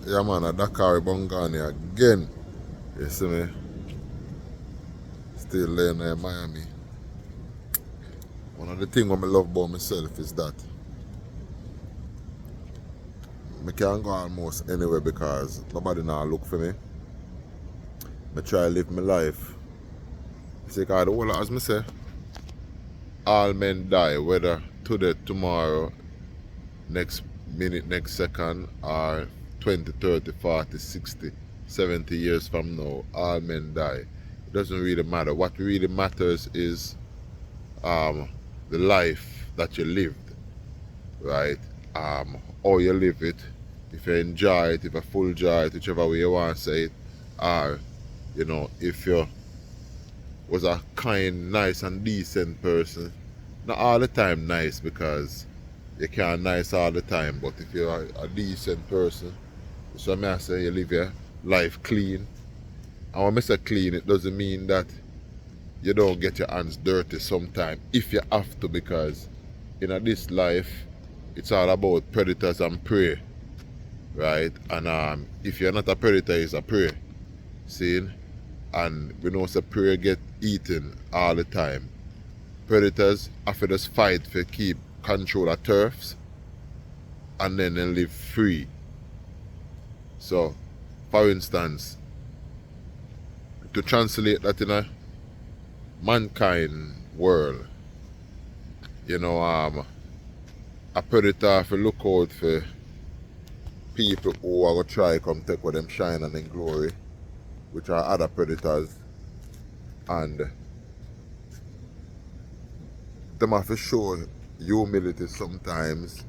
Yeah man, a Dakar Bongani again. You see me? Still laying there in Miami. One of the things I love about myself is that I can go almost anywhere because nobody now look for me. I try to live my life. See, cause the whole, as I say, all men die, whether today, tomorrow, next minute, next second, or 20, 30, 40, 60, 70 years from now, all men die. It doesn't really matter. What really matters is um, the life that you lived, right? How you live it, if you enjoy it, if you full joy it, whichever way you want to say it, or, if you was a kind, nice, and decent person. Not all the time nice because you can't nice all the time, but if you're a decent person, so I say you live your life clean. And when I say clean, it doesn't mean that you don't get your hands dirty sometime if you have to, because in this life it's all about predators and prey, right? And if you're not a predator, it's a prey. See? And we know the prey get eaten all the time. Predators have to just fight to keep control of turfs and then they live free. So, for instance, to translate that in a mankind world, a predator have to look out for people who are going to try come take with them shine and them glory, which are other predators, and them have to show humility sometimes.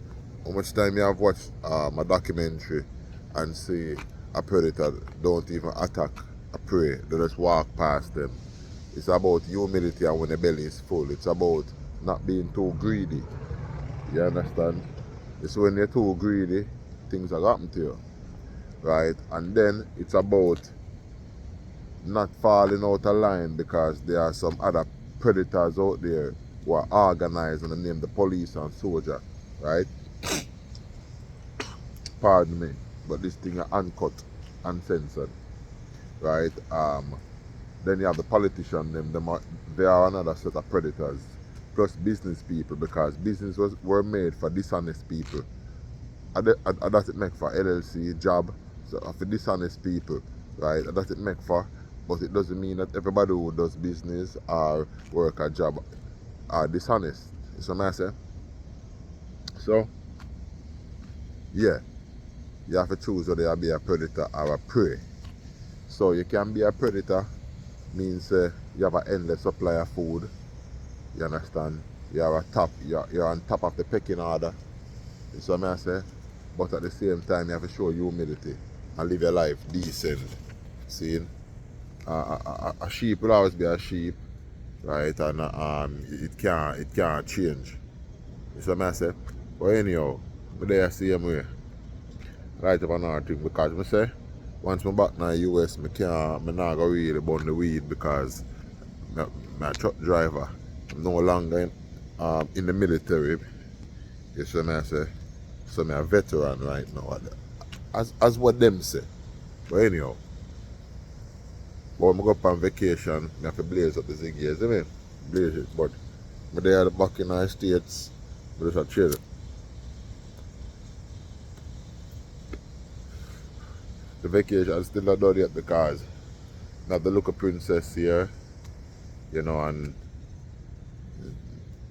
How much time you have watched a documentary and see a predator don't even attack a prey, they just walk past them. It's about humility, and when the belly is full, it's about not being too greedy. You understand? It's when you're too greedy, things are happen to you. Right? And then it's about not falling out of line because there are some other predators out there who are organized and they name the police and soldier. Right? Pardon me, but this thing are uncut, uncensored. Right? Then you have the politician, they are another set of predators. Plus business people, because were made for dishonest people. And that it make for LLC job, so for dishonest people, right? And that it make for, but it doesn't mean that everybody who does business or work a job are dishonest. You see what I say? So, yeah, you have to choose whether you be a predator or a prey. So you can be a predator, means you have an endless supply of food. You understand? You're on top of the pecking order. You see what I say? But at the same time, you have to show humility and live your life decent. See? A sheep will always be a sheep, right? And it can't change. You see what I say? But anyhow, but there I see him way. Right up another thing, because I say once I'm back in the US, I not go really burn the weed because I'm a truck driver. I'm no longer in the military. You see what I say? So I'm a veteran right now. As what them say. But anyhow, when I go up on vacation, I have to blaze up the zig years, I mean, blaze it. But I'm there back in the States, I just a chill. The vacation is still not done yet because I have the look of princess here, and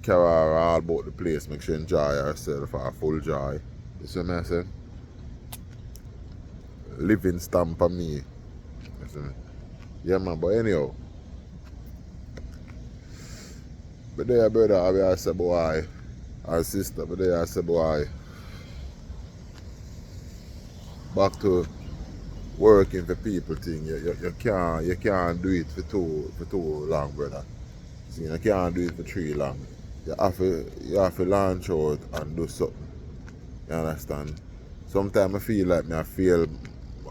carry her all about the place, make sure she enjoy herself for a full joy. You see what I say? Living stamp for me. You see me? Yeah man, but anyhow. But there brother, I say boy, our sister, but there I say boy, back to working for people thing. You can't do it for too long, brother. See, you can't do it for too long. You have to launch out and do something. You understand? Sometimes I feel like I feel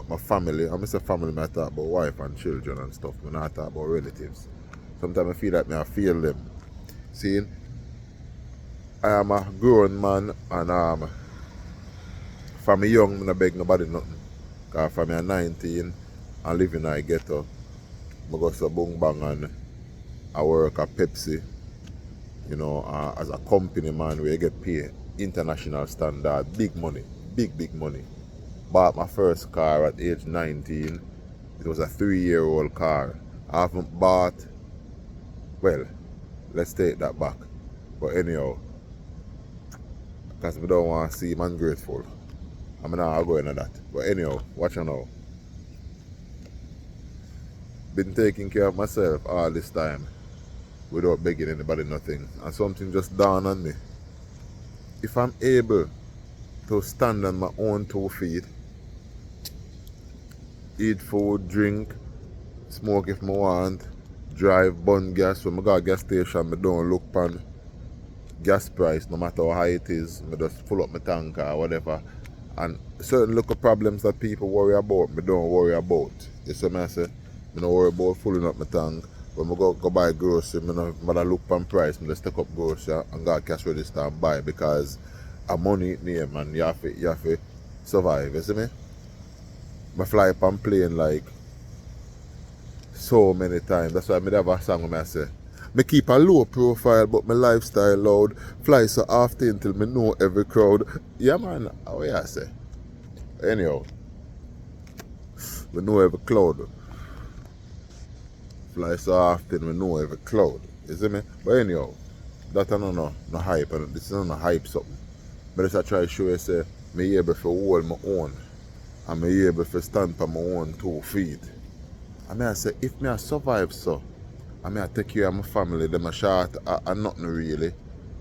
my family. I'm say family, I talk about wife and children and stuff. I not talk about relatives. Sometimes I feel like I feel them. See, I am a grown man and from young I beg nobody nothing. Because from me 19 and living in a ghetto, I go to Bung Bang and I work at Pepsi, you know, as a company man where you get paid international standard, big money, big money. Bought my first car at age 19. It was a 3-year-old car. I haven't bought, well, let's take that back. But anyhow, because I don't want to seem ungrateful. I'm not going into that. But anyhow, watch you now. Been taking care of myself all this time without begging anybody nothing. And something just dawned on me. If I'm able to stand on my own 2 feet, eat food, drink, smoke if I want, drive, burn gas. When I go to a gas station, I don't look pan gas price, no matter how high it is. I just full up my tank or whatever. And certain little problems that people worry about, I don't worry about. You see what I say? I don't worry about filling up my tank. When I go buy groceries, I don't look pan price. I just take up groceries and go to cash register and buy because money name and you have to survive. You see me? I fly up and plane like so many times. That's why I have a song where I say, I keep a low profile but my lifestyle loud. Fly so often till me know every crowd. Yeah man, how you say? Anyhow, we know every cloud. Fly so often we know every cloud. You see me? But anyhow, that I don't know, no hype. And this is not a hype something. But I try to show you say, me able to hold my own. And me able to stand on my own 2 feet. And I say, if me I survive so, I may take care of my family, them a short and nothing really.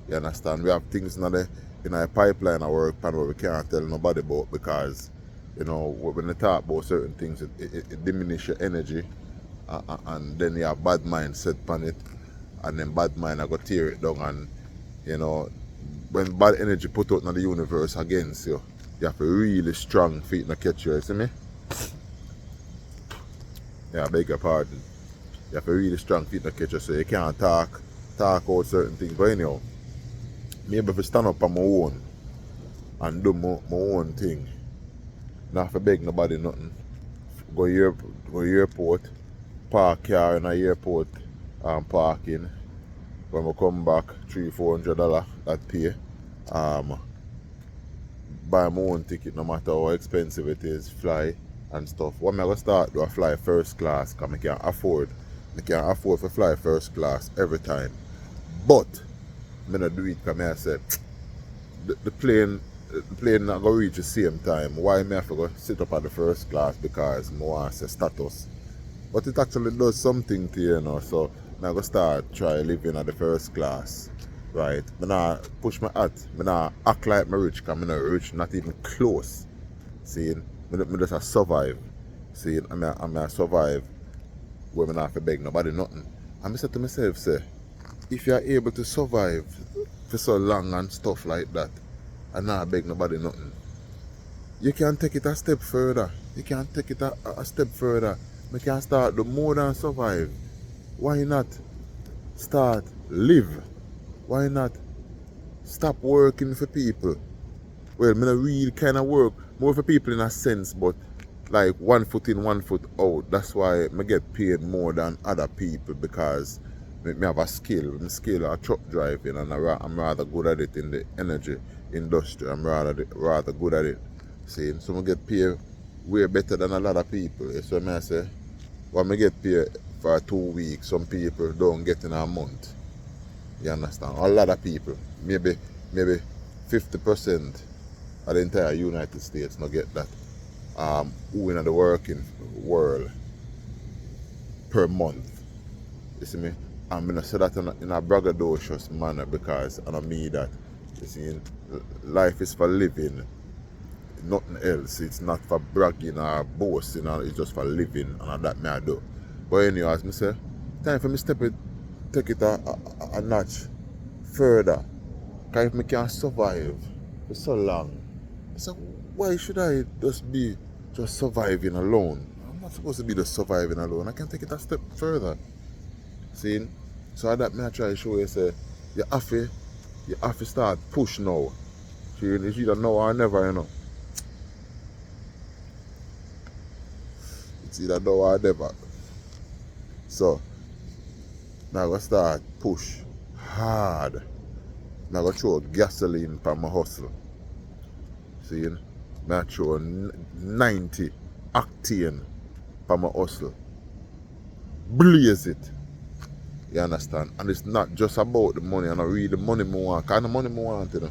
You understand? We have things in a pipeline of work plan where we can't tell nobody about because, you know, when they talk about certain things, it diminishes your energy and then you have bad mind set on it and then bad mind I go tear it down and, you know, when bad energy put out in the universe against you, you have to really strong feet to catch you see me? Yeah, I beg your pardon. You have a really strong feet to catch you so you can't talk out certain things. But anyhow, maybe if I stand up on my own and do my own thing, not have to beg nobody nothing. Go airport, park car in the airport and parking. When we come back, $300-400 that pay. Buy my own ticket no matter how expensive it is, fly and stuff. What am I going to start do? I fly first class because I can afford to fly first class every time. But I don't do it because I said the plane not going to reach the same time. Why me have to go sit up at the first class because I want to say status. But it actually does something to you know, so I'm going to start try living at the first class. Right? I not push my hat. I not act like I'm rich because I'm not rich, not even close. See? I just survive. See? I survive where I not have to beg nobody nothing. And I said to myself, say, if you're able to survive for so long and stuff like that, and not beg nobody nothing, you can take it a step further. You can take it a step further. You can start do more than survive. Why not start live? Why not stop working for people? Well, I don't really kind of work more for people in a sense, but like 1 foot in, 1 foot out. That's why I get paid more than other people because I have a skill. I'm skilled at truck driving and I'm rather good at it in the energy industry. I'm rather good at it. See, so I get paid way better than a lot of people. So I say, when I get paid for 2 weeks, some people don't get in a month. You understand? A lot of people, maybe 50% of the entire United States don't get that. Who in the working world per month. You see me? I'm going to say that in a braggadocious manner because I don't mean that. You see, life is for living, nothing else. It's not for bragging or boasting, it's just for living, and that me I do. But anyway, as I say, time for me take it a notch further. Because if I can survive for so long, so why should I just surviving alone? I'm not supposed to be just surviving alone. I can take it a step further. See? So that me I try to show you say you have to start push now. It's either now or never, you know. It's either now or never. So, now I'm going to start push hard. Now I'm going to throw gasoline for my hustle. See? I throw 90 octane for my hustle. Blaze it. You understand? And it's not just about the money. I don't really the money I want. Because the money I want, you know.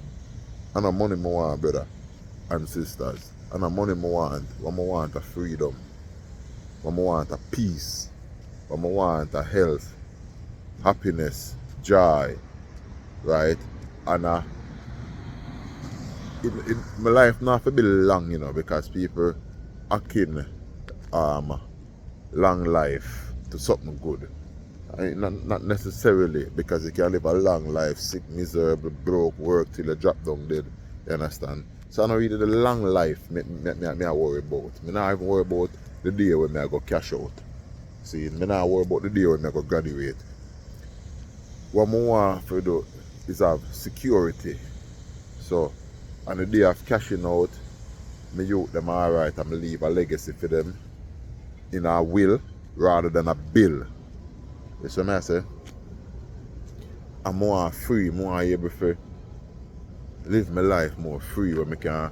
And the money I want, brother and sisters. And the money I want. What I want a freedom. What I want a peace. What I want a health. Happiness. Joy. Right? And my life not to be long, you know, because people akin long life to something good. Not necessarily because you can live a long life, sick, miserable, broke, work till you drop down dead. You understand? So I don't really the long life me I worry about. I not even worry about the day when I go cash out. See, I not worry about the day when I go graduate. What I want to do is have security. So on the day of cashing out, me youth them alright and me leave a legacy for them in a will rather than a bill. You see what I say? I'm more free, more able to live my life more free when I can.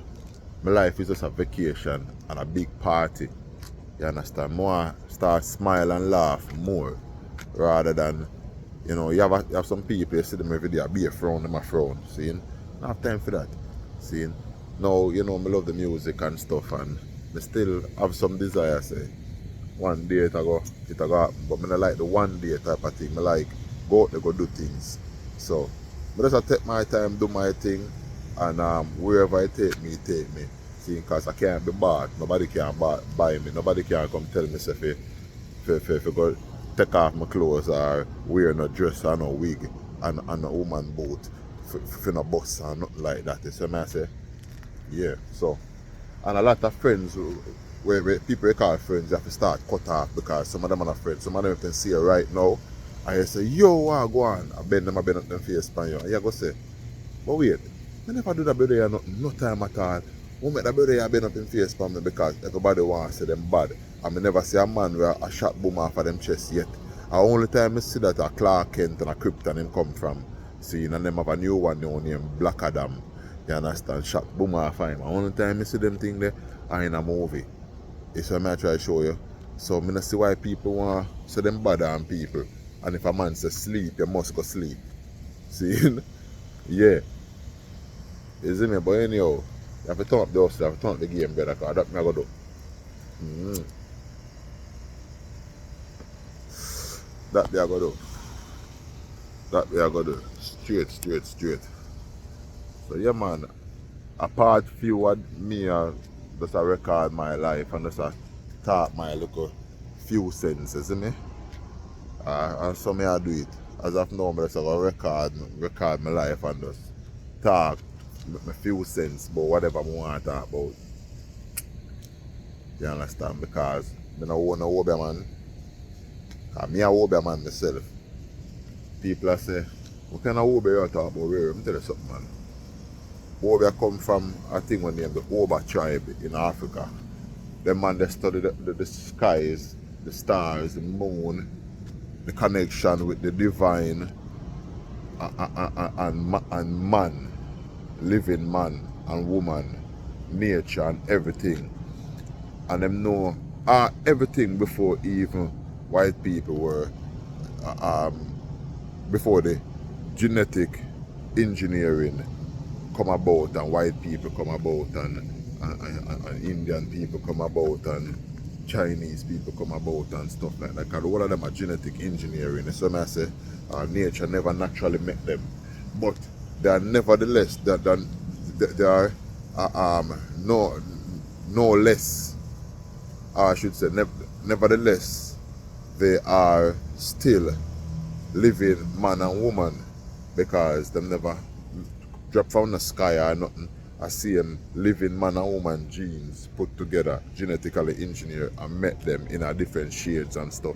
My life is just a vacation and a big party. You understand? More start smile and laugh more rather than, you know, you have some people, you see them every day, I be a frown, them a frown. See? I don't have time for that. See? Now, you know, I love the music and stuff and I still have some desire, say. One day it'll go happen, but I don't like the one day type of thing. I like go out there, go do things. So I just take my time, do my thing, and wherever it take me, See, because I can't be bought. Nobody can buy me. Nobody can come tell me if I go take off my clothes or wear no dress or no wig and a woman boat for no bus or nothing like that. So I say, yeah. So, and a lot of friends where people call friends, you have to start cut off because some of them are not friends. Some of them can see you right now and you say, yo, go on. I bend up them face pan you. And you go say, but wait, I never do that brother no time at all. Who make that brother bend up in face pan me because everybody wants to say them bad. And I never see a man where a shot boom off of them chest yet. The only time I see that a Clark Kent and a Krypton him come from. See, and them have a new one now named Black Adam. You understand? Shot boom off of him. The only time I see them thing there are in a movie. It's what I try to show you. So I don't see why people want to say them bad on people. And if a man says sleep, you must go sleep. See? Yeah. You see me? But anyhow, you have to turn up the house, you have to turn up the game, brother, because that's what I'm going to do. That they are going to do. That they are going to do. Straight. So yeah, man. Apart few what me just a record my life and just a talk my little few sentences, see me? And so me I do it. As of now, I just record my life and just talk my few cents about whatever I want to talk about. You understand? Because I don't own a Obeah man. And me a Obeah man myself. People are say, what kind of Obeah you talk about? Let me tell you something, man. Obeah come from a thing when named the Oba tribe in Africa. Them man they study the skies, the stars, the moon, the connection with the divine and man, living man and woman, nature and everything. And them know everything before even white people were, before the genetic engineering come about and white people come about and Indian people come about and Chinese people come about and stuff like that. Because all of them are genetic engineering. So I say nature never naturally make them. But they are nevertheless they are no less, or I should say nevertheless they are still living man and woman because them never drop from the sky or nothing. I see them living man and woman genes put together, genetically engineered and met them in a different shades and stuff,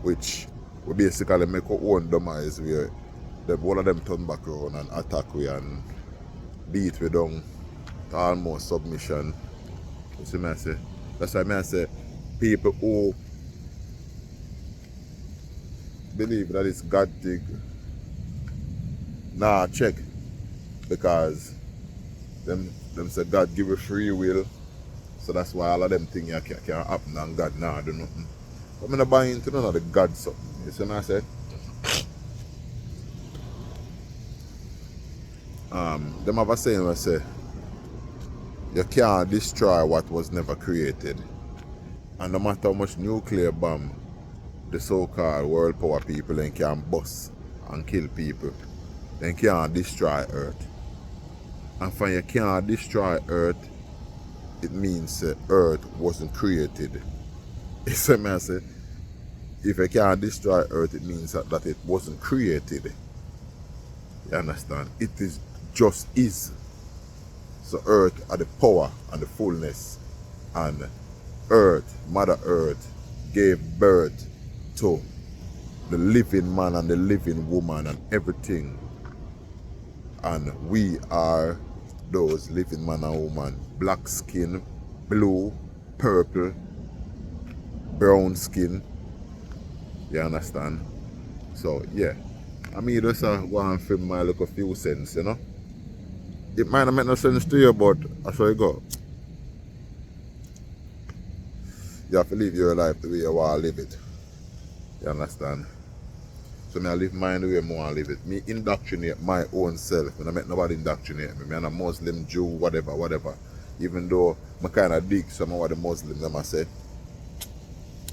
which we basically make our own demise where one of them turn back around and attack we and beat we down to almost submission. You see me I say? That's why I say People who believe that it's God thing, nah, check. Because them say God give you free will. So that's why all of them things can happen and God nah do nothing. But I'm not buying into none of the God something. You see what I said? Them have a saying where say you can't destroy what was never created. And no matter how much nuclear bomb the so-called world power people then can bust and kill people, they can't destroy Earth. And for you can't destroy Earth, it means Earth wasn't created. You see me I say? If you can't destroy Earth, it means that it wasn't created. You understand? It is just is. So Earth are the power and the fullness. And Earth, Mother Earth, gave birth to the living man and the living woman and everything. And we are those living man and woman. Black skin, blue, purple, brown skin. You understand? So yeah. I mean just go and film my look a few cents, you know? It might not make no sense to you, but that's how it go. You have to live your life the way you want to live it. You understand? So I live mine the way I want to live it. Me indoctrinate my own self. I don't make nobody indoctrinate me. I'm a Muslim, Jew, whatever. Even though I kind of dig some of what the Muslims I say.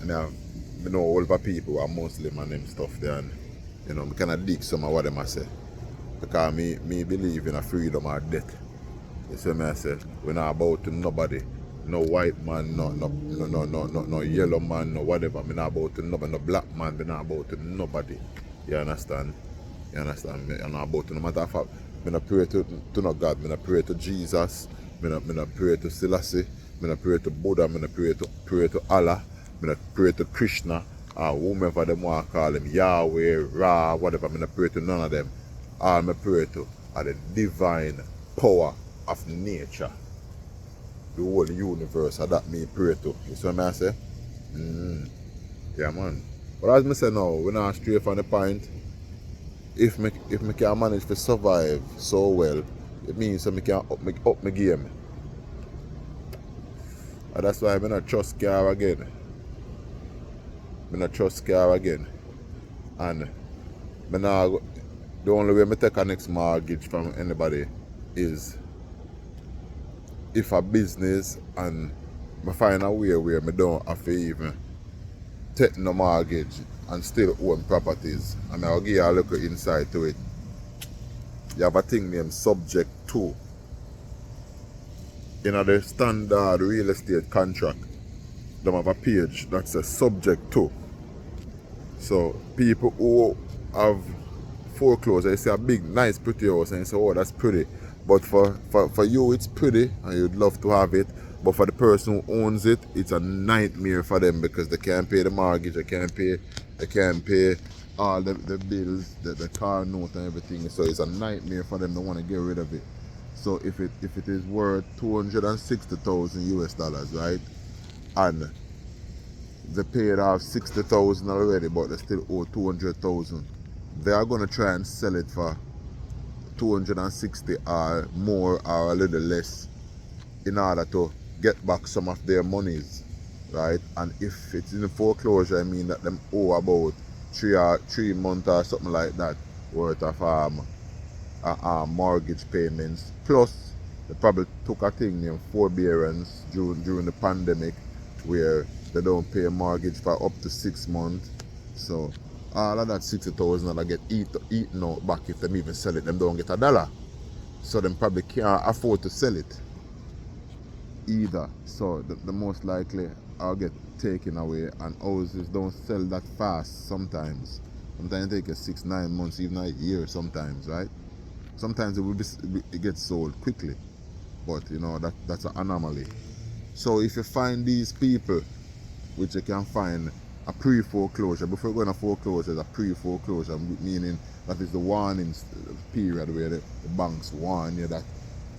And I know all the people who are Muslim and them stuff there. And, you know, I kind of dig some of what them say. Because me believe in a freedom or death. You see me I say? We're not about to nobody. No white man, no yellow man, no whatever. I'm not about to nobody. No black man, I'm not about to nobody. You understand? You understand me? I'm not about to no matter of fact. I'm not pray to no God. I'm not pray to Jesus. I'm not pray to Selassie. I'm not pray to Buddha. I'm not pray to Allah. I'm not pray to Krishna. Or whomever them want to call him. Yahweh, Ra, whatever. I'm not pray to none of them. All I pray to are the divine power of nature. The whole universe, that me pray to. You see what I say? Yeah, man. But as I say now, we're not straight from the point. If me can manage to survive so well, it means that I can up my game. And that's why I not trust car again. I not trust car again. And the only way I take a next mortgage from anybody is if a business and I find a way where I don't have to even take no mortgage and still own properties. And I'll give you a little insight to it. You have a thing named subject to. In the standard real estate contract, they have a page that says subject to. So people who have foreclosed, they see a big, nice, pretty house and you say, oh, that's pretty. But for you, it's pretty and you'd love to have it. But for the person who owns it, it's a nightmare for them because they can't pay the mortgage, they can't pay all the bills, the car note and everything. So it's a nightmare for them to want to get rid of it. So if it is worth 260,000 US dollars, right? And they paid off 60,000 already, but they still owe 200,000. They are gonna try and sell it for 260 or more or a little less in order to get back some of their monies, right? And if it's in foreclosure, I mean that them owe about 3 months or something like that worth of mortgage payments. Plus, they probably took a thing named forbearance during the pandemic where they don't pay a mortgage for up to 6 months. So all of that 60,000 that get eaten out back if them even sell it, them don't get a dollar. So them probably can't afford to sell it either. So the most likely I'll get taken away, and houses don't sell that fast sometimes. Sometimes it takes 6-9 months, even a year sometimes, right? Sometimes it gets sold quickly, but you know that's an anomaly. So if you find these people, which you can find a pre-foreclosure, before going to foreclosure, a pre-foreclosure, meaning that is the warning period where the banks warn you that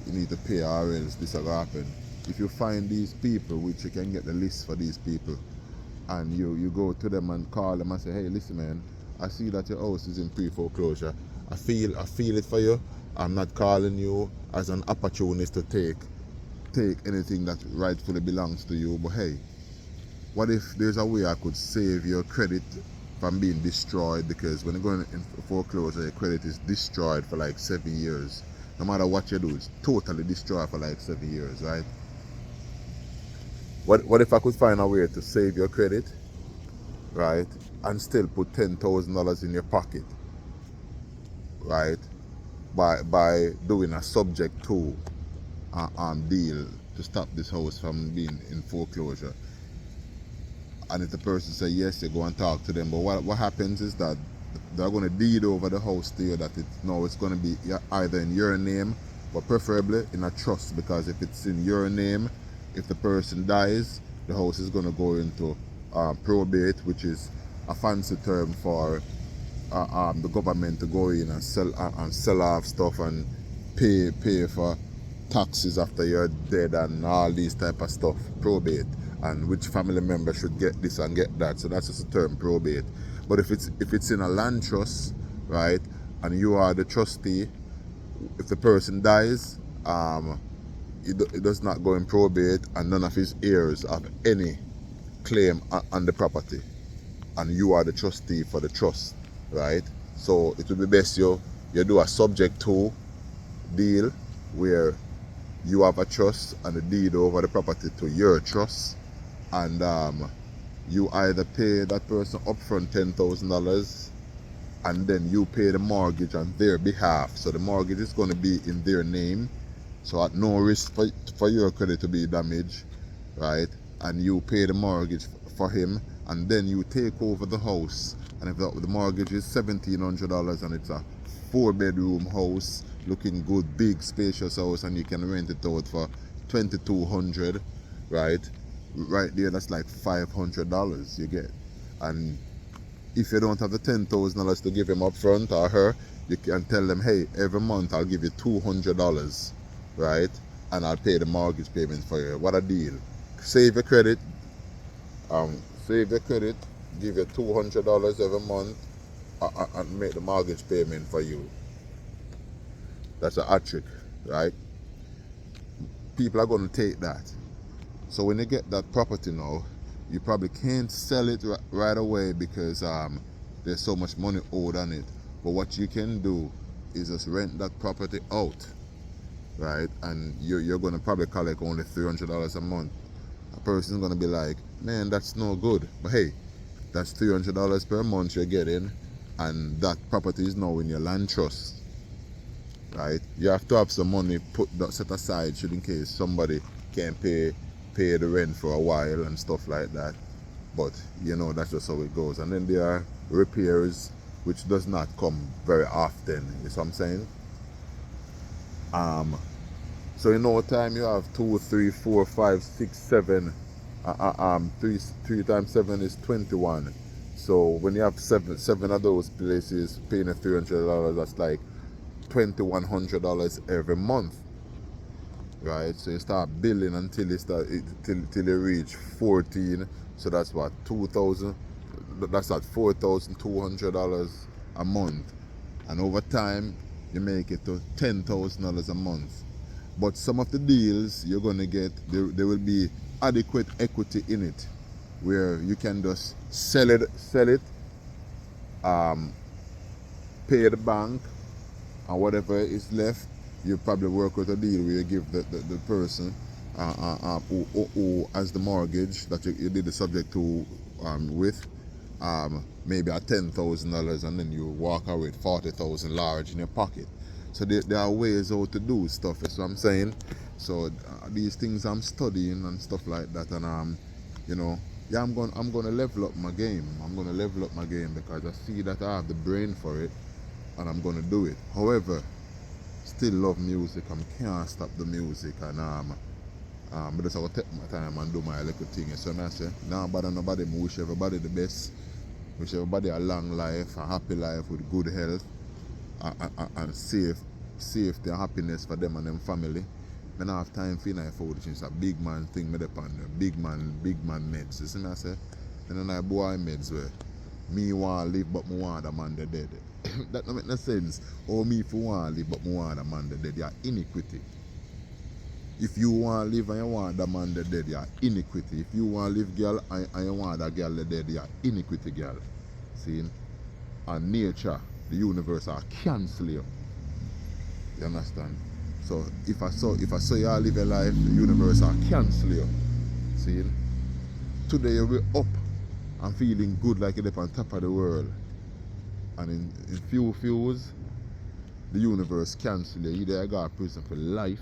you need to pay or else this will happen. if you find these people, which you can get the list for these people, and you go to them and call them and say, hey, listen, man, I see that your house is in pre-foreclosure. I feel it for you. I'm not calling you as an opportunist to take anything that rightfully belongs to you, but hey, what if there's a way I could save your credit from being destroyed? Because when you're going in foreclosure, your credit is destroyed for like 7 years. No matter what you do, it's totally destroyed for like 7 years, right? What if I could find a way to save your credit, right, and still put $10,000 in your pocket, right, by doing a subject to deal to stop this house from being in foreclosure? And if the person say yes, you go and talk to them. But what happens is that they're going to deed over the house to you, that it's going to be either in your name, but preferably in a trust, because if it's in your name, if the person dies, the house is going to go into probate, which is a fancy term for the government to go in and sell off stuff and pay for taxes after you're dead and all these type of stuff. Probate, and which family member should get this and get that. So that's just a term, probate. But if it's in a land trust, right, and you are the trustee, if the person dies, it does not go in probate, and none of his heirs have any claim on the property, and you are the trustee for the trust, right? So it would be best you do a subject to deal where you have a trust and a deed over the property to your trust, and you either pay that person upfront $10,000, and then you pay the mortgage on their behalf. So the mortgage is going to be in their name, so at no risk for your credit to be damaged, right? And you pay the mortgage for him, and then you take over the house. And if the mortgage is $1,700 and it's a 4-bedroom house, looking good, big, spacious house, and you can rent it out for $2,200, right? Right there, that's like $500 you get. And if you don't have the $10,000 to give him up front, or her, you can tell them, hey, every month I'll give you $200, right? And I'll pay the mortgage payment for you. What a deal. Save your credit, give you $200 every month, and make the mortgage payment for you. That's a hat trick, right? People are going to take that. So when you get that property now, you probably can't sell it right away because there's so much money owed on it. But what you can do is just rent that property out, right? And you're going to probably collect only $300 a month. A person's going to be like, man, that's no good. But hey, that's $300 per month you're getting, and that property is now in your land trust, right? You have to have some money set aside should in case somebody can't pay the rent for a while and stuff like that. But that's just how it goes. And then there are repairs, which does not come very often. You see what I'm saying? So in no time you have 2, 3, 4, 5, 6, 7. 3 times 7 is 21. So when you have seven of those places paying $300, that's like $2,100 every month, right? So you start billing until you reach 14. So that's what, 2,000. That's at $4,200 a month, and over time you make it to $10,000 a month. But some of the deals you're gonna get, there will be adequate equity in it, where you can just sell it, pay the bank, and whatever is left, you probably work with a deal where you give the person who has the mortgage that you did the subject to with maybe at $10,000, and then you walk away with $40,000 large in your pocket. So there are ways how to do stuff, is what I'm saying. So these things I'm studying and stuff like that, and I'm gonna level up my game. I'm gonna level up my game because I see that I have the brain for it, and I'm gonna do it. However, still love music. I can't stop the music, and but just I will take my time and do my little thing. So I say, nah, bother nobody. I wish everybody the best. Wish everybody a long life, a happy life with good health, and safety and happiness for them and them family. I don't have time for my foolishness. It's a big man thing me depend on. Big man meds. You see me I say? And then I boy meds where me want to live but me want the man dead. That don't make no sense. Or me for want to live but me want the man dead. You are iniquity. If you want to live and you want the man dead, you are iniquity. If you want to live girl and you want the girl dead, you are iniquity girl. See? And nature, the universe are cancel you. You understand? So if I saw you live a life, the universe will cancel you. See? Today you'll be up and feeling good like you're up on top of the world. And in few views, the universe cancel you. Either you go to prison for life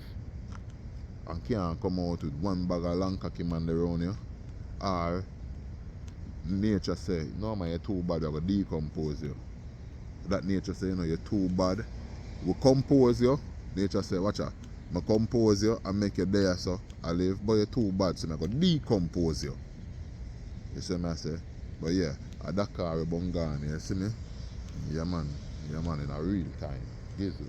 and can't come out with one bag of long cocky man around you, or nature say, no man, you're too bad, we're going to decompose you. That nature say, you know, you're too bad, we compose you. Nature say, watch out, I compose you and make you there so I live, but you're too bad, so I'm going to decompose you. You see me I say? But yeah, a Dakar Bungani, you see me? Yeah man, in a real time. Gizzle.